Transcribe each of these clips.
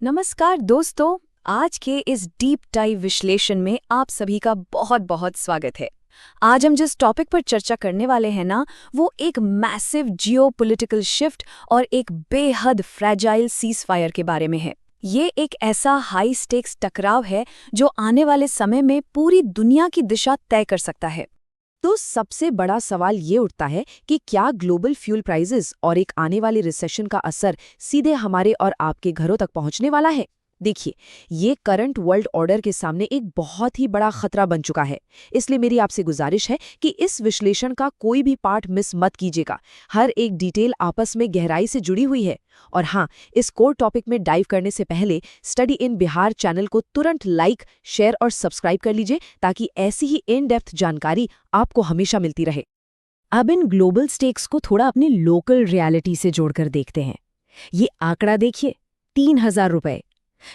नमस्कार दोस्तों, आज के इस डीप डाइव विश्लेषण में आप सभी का बहुत बहुत स्वागत है। आज हम जिस टॉपिक पर चर्चा करने वाले हैं ना, वो एक मैसिव जियोपॉलिटिकल शिफ्ट और एक बेहद फ्रैजाइल सीज़फायर के बारे में है। ये एक ऐसा हाई स्टेक्स टकराव है जो आने वाले समय में पूरी दुनिया की दिशा तय कर सकता है। तो सबसे बड़ा सवाल ये उठता है कि क्या ग्लोबल फ्यूल प्राइसेस और एक आने वाली रिसेशन का असर सीधे हमारे और आपके घरों तक पहुंचने वाला है। देखिए, ये करंट वर्ल्ड ऑर्डर के सामने एक बहुत ही बड़ा खतरा बन चुका है। इसलिए मेरी आपसे गुजारिश है कि इस विश्लेषण का कोई भी पार्ट मिस मत कीजिएगा। हर एक डिटेल आपस में गहराई से जुड़ी हुई है। और हाँ, इस कोर टॉपिक में डाइव करने से पहले स्टडी इन बिहार चैनल को तुरंत लाइक, शेयर और सब्सक्राइब कर लीजिए, ताकि ऐसी ही इन डेप्थ जानकारी आपको हमेशा मिलती रहे। अब इन ग्लोबल स्टेक्स को थोड़ा अपनी लोकल रियलिटी से जोड़कर देखते हैं। ये आंकड़ा देखिए, 3000 रुपए।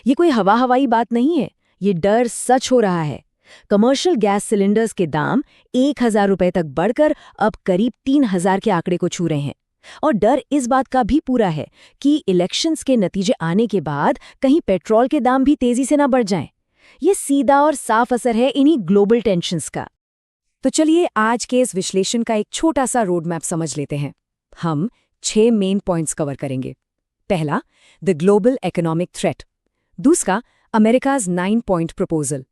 ये कोई हवाई बात नहीं है, ये डर सच हो रहा है। कमर्शियल गैस सिलेंडर्स के दाम 1000 रुपए तक बढ़कर अब करीब 3000 के आंकड़े को छू रहे हैं। और डर इस बात का भी पूरा है कि इलेक्शंस के नतीजे आने के बाद कहीं पेट्रोल के दाम भी तेजी से ना बढ़ जाएं। ये सीधा और साफ असर है इन्हीं ग्लोबल टेंशन्स का। तो चलिए आज के इस विश्लेषण का एक छोटा सा रोड मैप समझ लेते हैं। हम 6 मेन पॉइंट्स कवर करेंगे। पहला, द ग्लोबल इकोनॉमिक थ्रेट। दूसरा, अमेरिकाज 9 पॉइंट प्रपोजल।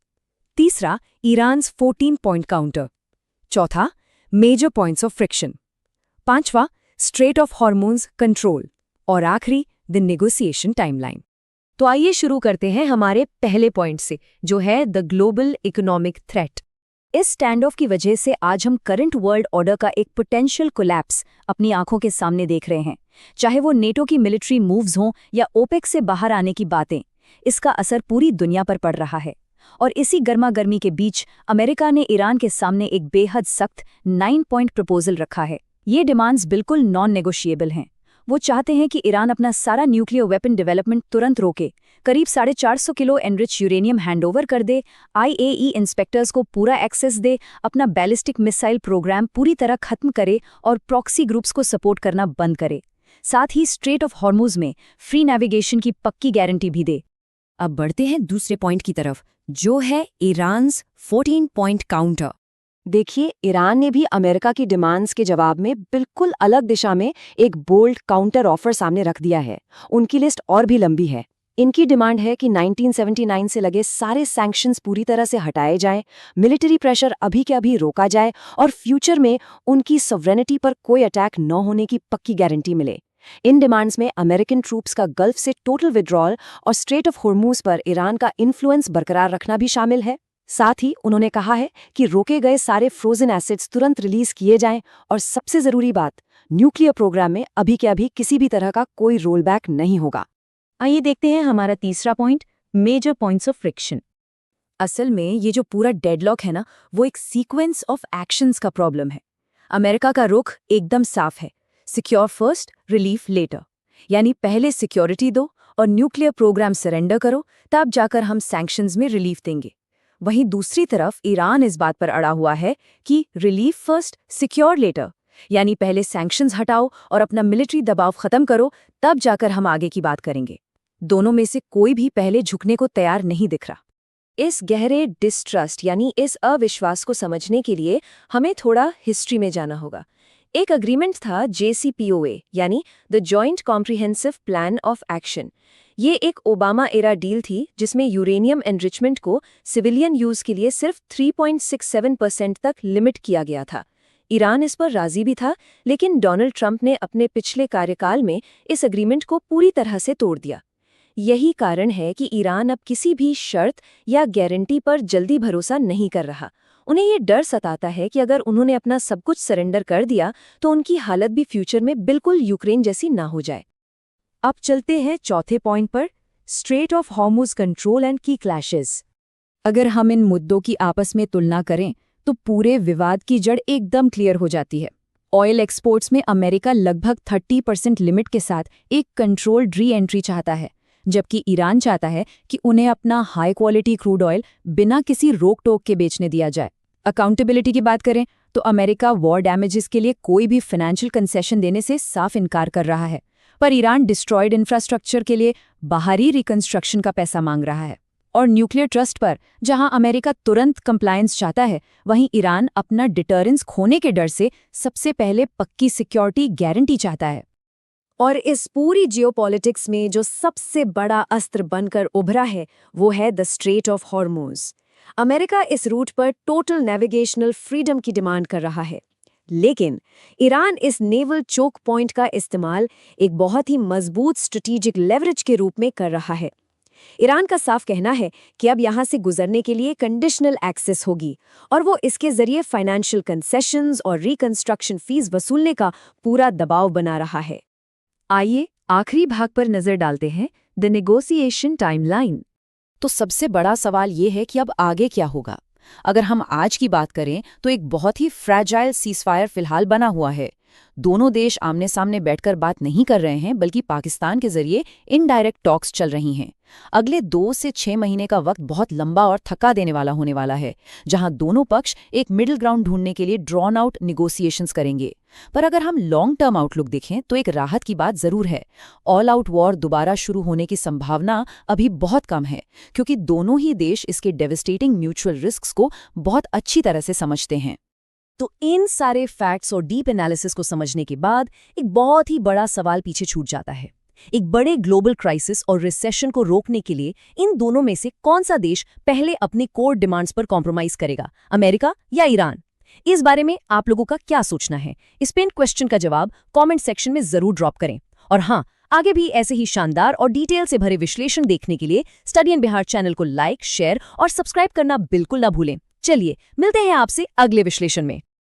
तीसरा, ईरान्स 14 पॉइंट काउंटर। चौथा, मेजर पॉइंट्स ऑफ फ्रिक्शन। पांचवा, स्ट्रेट ऑफ हॉर्मोन्स कंट्रोल। और आखिरी, द नेगोशिएशन टाइमलाइन। तो आइए शुरू करते हैं हमारे पहले पॉइंट से, जो है द ग्लोबल इकोनॉमिक थ्रेट। इस स्टैंड ऑफ की वजह से आज हम करंट वर्ल्ड ऑर्डर का एक पोटेंशियल कोलैप्स अपनी आंखों के सामने देख रहे हैं। चाहे वो नेटो की मिलिट्री मूव्स हों या ओपेक से बाहर आने की बातें, इसका असर पूरी दुनिया पर पड़ रहा है। और इसी गर्मागर्मी के बीच अमेरिका ने ईरान के सामने एक बेहद सख्त 9 पॉइंट प्रपोजल रखा है। ये डिमांड्स बिल्कुल नॉन नेगोशिएबल हैं। वो चाहते हैं कि ईरान अपना सारा न्यूक्लियर वेपन डेवलपमेंट तुरंत रोके, करीब 450 किलो एनरिच यूरेनियम हैंडओवर कर दे, IAEA इंस्पेक्टर्स को पूरा एक्सेस दे, अपना बैलिस्टिक मिसाइल प्रोग्राम पूरी तरह खत्म करे और प्रॉक्सी ग्रुप्स को सपोर्ट करना बंद करे। साथ ही स्ट्रेट ऑफ हॉर्मुज में फ्री नेविगेशन की पक्की गारंटी भी दे। अब बढ़ते हैं दूसरे पॉइंट की तरफ, जो है ईरान्स 14 पॉइंट काउंटर। देखिए, ईरान ने भी अमेरिका की डिमांड्स के जवाब में बिल्कुल अलग दिशा में एक बोल्ड काउंटर ऑफर सामने रख दिया है। उनकी लिस्ट और भी लंबी है। इनकी डिमांड है कि 1979 से लगे सारे सैंक्शंस पूरी तरह से हटाए जाएं, मिलिट्री प्रेशर अभी के अभी रोका जाए और फ्यूचर में उनकी सॉवरेनिटी पर कोई अटैक न होने की पक्की गारंटी मिले। इन डिमांड्स में अमेरिकन ट्रूप्स का गल्फ से टोटल विड्रॉल और स्ट्रेट ऑफ हॉर्मुज पर ईरान का इन्फ्लुएंस बरकरार रखना भी शामिल है। साथ ही उन्होंने कहा है कि रोके गए सारे फ्रोजन एसेट्स तुरंत रिलीज किए जाएं और सबसे जरूरी बात, न्यूक्लियर प्रोग्राम में अभी के अभी किसी भी तरह का कोई रोल बैक नहीं होगा। आइए देखते हैं हमारा तीसरा point, major points of friction. असल में ये जो पूरा डेडलॉक है ना, वो एक सीक्वेंस ऑफ एक्शंस का प्रॉब्लम है। अमेरिका का रुख एकदम साफ है, सिक्योर फर्स्ट, रिलीफ लेटर। यानी पहले सिक्योरिटी दो और न्यूक्लियर प्रोग्राम सरेंडर करो, तब जाकर हम सैंक्शंस में रिलीफ देंगे। वहीं दूसरी तरफ ईरान इस बात पर अड़ा हुआ है कि रिलीफ फर्स्ट, सिक्योर लेटर। यानी पहले सैंक्शंस हटाओ और अपना मिलिट्री दबाव खत्म करो, तब जाकर हम आगे की बात करेंगे। दोनों में से कोई भी पहले झुकने को तैयार नहीं दिख रहा। इस गहरे डिस्ट्रस्ट यानी इस अविश्वास को समझने के लिए हमें थोड़ा हिस्ट्री में जाना होगा। एक अग्रीमेंट था JCPOA यानी the joint comprehensive plan of action. ये एक ओबामा एरा डील थी जिसमें यूरेनियम एनरिचमेंट को सिविलियन यूज के लिए सिर्फ 3.67% तक लिमिट किया गया था। ईरान इस पर राजी भी था, लेकिन डोनाल्ड ट्रंप ने अपने पिछले कार्यकाल में इस एग्रीमेंट को पूरी तरह से तोड़ दिया। यही कारण है कि ईरान अब किसी भी शर्त या गारंटी पर जल्दी भरोसा नहीं कर रहा। उन्हें ये डर सताता है कि अगर उन्होंने अपना सब कुछ सरेंडर कर दिया तो उनकी हालत भी फ्यूचर में बिल्कुल यूक्रेन जैसी ना हो जाए। अब चलते हैं चौथे पॉइंट पर, straight of Hormuz control and की क्लैशेस। अगर हम इन मुद्दों की आपस में तुलना करें तो पूरे विवाद की जड़ एकदम क्लियर हो जाती है। ऑयल एक्सपोर्ट्स में अमेरिका लगभग 30% लिमिट के साथ एक कंट्रोल्ड री एंट्री चाहता है, जबकि ईरान चाहता है कि उन्हें अपना हाई क्वालिटी क्रूड ऑयल बिना किसी रोक टोक के बेचने दिया जाए। अकाउंटेबिलिटी की बात करें तो अमेरिका वॉर डैमेजेस के लिए कोई भी फाइनेंशियल कंसेशन देने से साफ इनकार कर रहा है। पर ईरान डिस्ट्रॉयड इंफ्रास्ट्रक्चर के लिए बाहरी रिकंस्ट्रक्शन का पैसा मांग रहा है। और न्यूक्लियर ट्रस्ट पर, जहां अमेरिका तुरंत कंप्लायंस चाहता है, वहीं ईरान अपना डिटरेंस खोने के डर से सबसे पहले पक्की सिक्योरिटी गारंटी चाहता है। और इस पूरी जियोपॉलिटिक्स में जो सबसे बड़ा अस्त्र बनकर उभरा है वो है the straight of Hormuz. America इस रूट पर टोटल नेविगेशनल फ्रीडम की डिमांड कर रहा है, लेकिन ईरान इस नेवल चोक पॉइंट का इस्तेमाल एक बहुत ही मजबूत स्ट्रेटेजिक लेवरेज के रूप में कर रहा है। ईरान का साफ कहना है कि अब यहां से गुजरने के लिए कंडीशनल एक्सेस होगी और वो इसके जरिए फाइनेंशियल कंसेशंस और रिकंस्ट्रक्शन फीस वसूलने का पूरा दबाव बना रहा है। आइए आखिरी भाग पर नजर डालते हैं, द नेगोशिएशन टाइमलाइन। तो सबसे बड़ा सवाल ये है कि अब आगे क्या होगा। अगर हम आज की बात करें तो एक बहुत ही फ्रैजाइल सीजफायर फिलहाल बना हुआ है। दोनों देश आमने सामने बैठकर बात नहीं कर रहे हैं, बल्कि पाकिस्तान के जरिए इनडायरेक्ट टॉक्स चल रही हैं। अगले 2 से 6 महीने का वक्त बहुत लंबा और थका देने वाला होने वाला है, जहां दोनों पक्ष एक मिडिल ग्राउंड ढूंढने के लिए ड्रॉन आउट निगोसिएशंस करेंगे। पर अगर हम लॉन्ग टर्म आउटलुक देखें तो एक राहत की बात जरूर है। ऑल आउट वॉर दोबारा शुरू होने की संभावना अभी बहुत कम है, क्योंकि दोनों ही देश इसके डेविस्टेटिंग म्यूचुअल रिस्क्स को बहुत अच्छी तरह से समझते हैं। तो इन सारे फैक्ट्स और डीप एनालिसिस को समझने के बाद एक बहुत ही बड़ा सवाल पीछे छूट जाता है। एक बड़े ग्लोबल क्राइसिस और रिसेशन को रोकने के लिए इन दोनों में से कौन सा देश पहले अपनी कोर डिमांड्स पर कॉम्प्रोमाइज करेगा, अमेरिका या ईरान? इस बारे में आप लोगों का क्या सोचना है? इस पेन क्वेश्चन का जवाब कमेंट सेक्शन में जरूर ड्रॉप करें। और हाँ, आगे भी ऐसे ही शानदार और डिटेल से भरे विश्लेषण देखने के लिए स्टडी इन बिहार चैनल को लाइक, शेयर और सब्सक्राइब करना बिल्कुल ना भूलें। चलिए मिलते हैं आपसे अगले विश्लेषण में।